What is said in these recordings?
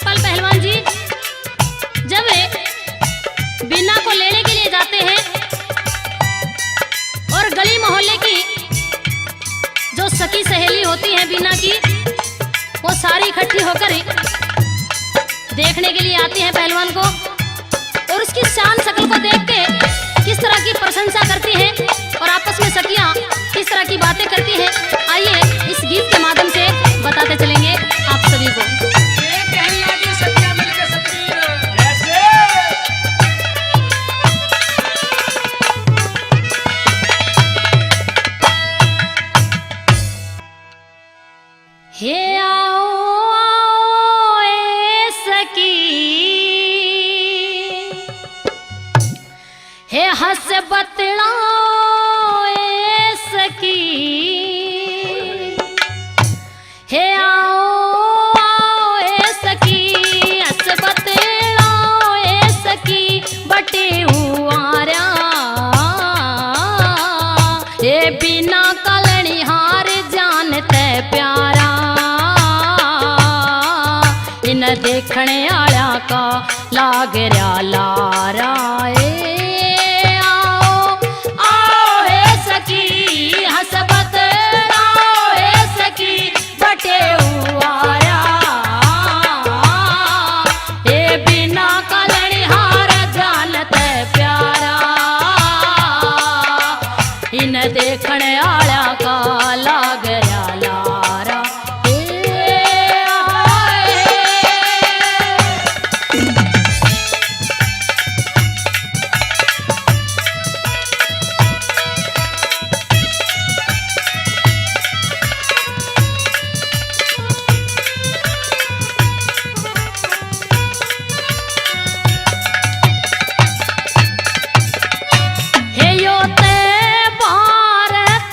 गोपाल पहलवान जी जब बीना को लेने के लिए जाते हैं और गली मोहल्ले की जो सखी सहेली होती है बीना की, वो सारी इकट्ठी होकर देखने के लिए आती हैं पहलवान को, और उसकी शान शक्ल को देख के किस तरह की प्रशंसा करती हैं और आपस में सखियां किस तरह की बातें करती हैं। आइए इस गीत के माध्यम से बताते चलेंगे आप सभी को। हे आओ आओ ए सखी, हे हंस बतलाओ ए सखी, हे आओ आओ ए सखी, हंस बतलाओ ए सखी, बटे हुआरा ए बिना कलनिहार जानते प्यारा, इन देखने आया का लाग रहा लारा। आओ आओ ए सखी, हंस बतलाओ ए सखी, बटे हुआरा ए बिना कलनिहार जानते प्यारा, इन देखने आया का लाग रहा लारा। हे यो ते भारत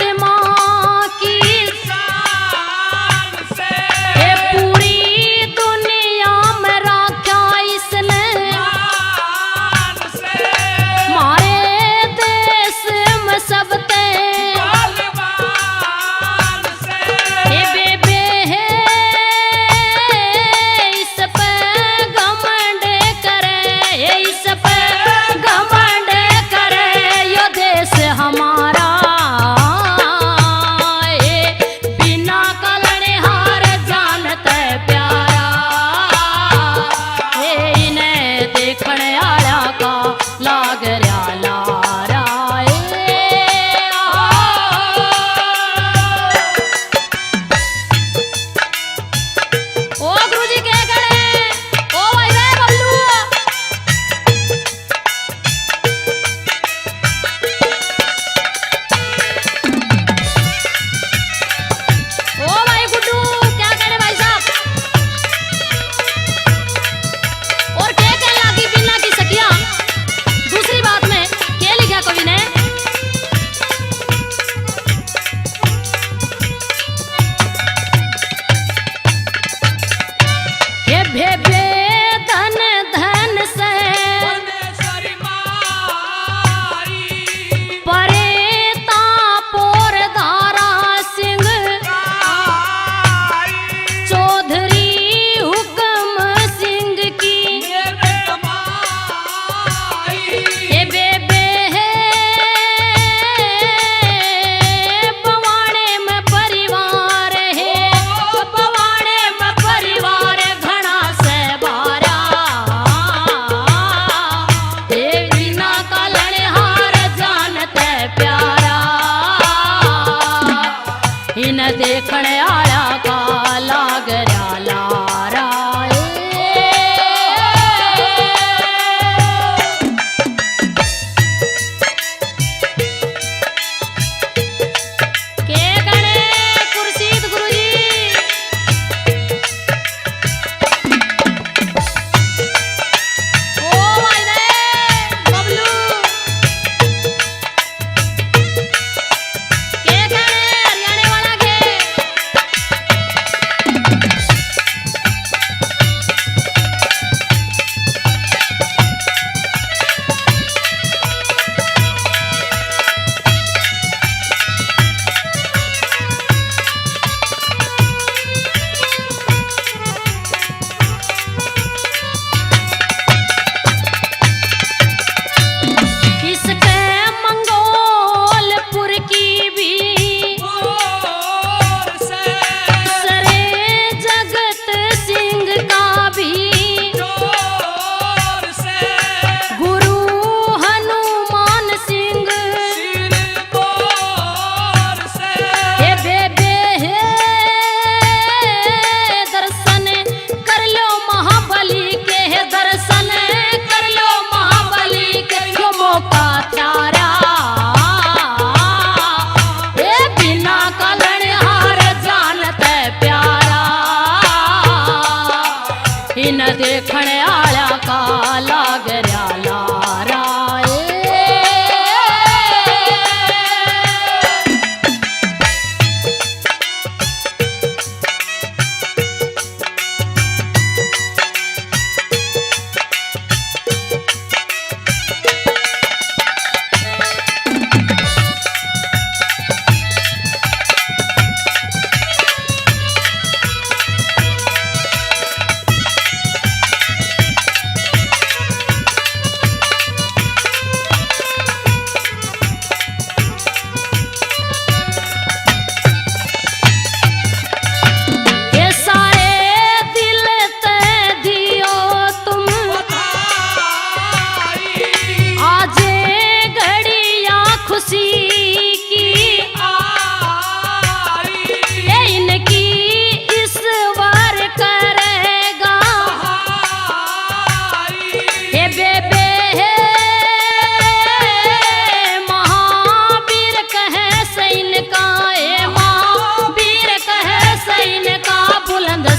देखण आला का लाग रया लारा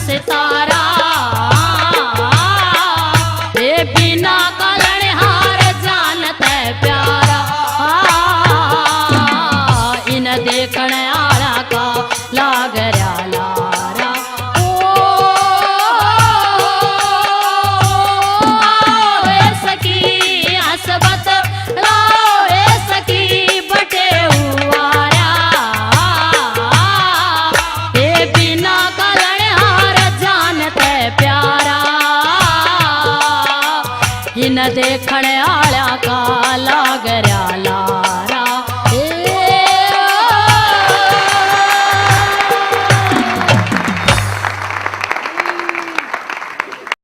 सितारा ये बिना कलण हार जानत प्यारा इन देखण आला का लाग रया लारा ओ सखी हसबत लाओ सखी बटे हुआरा ये बिना प्यारा इन देखण आला का लाग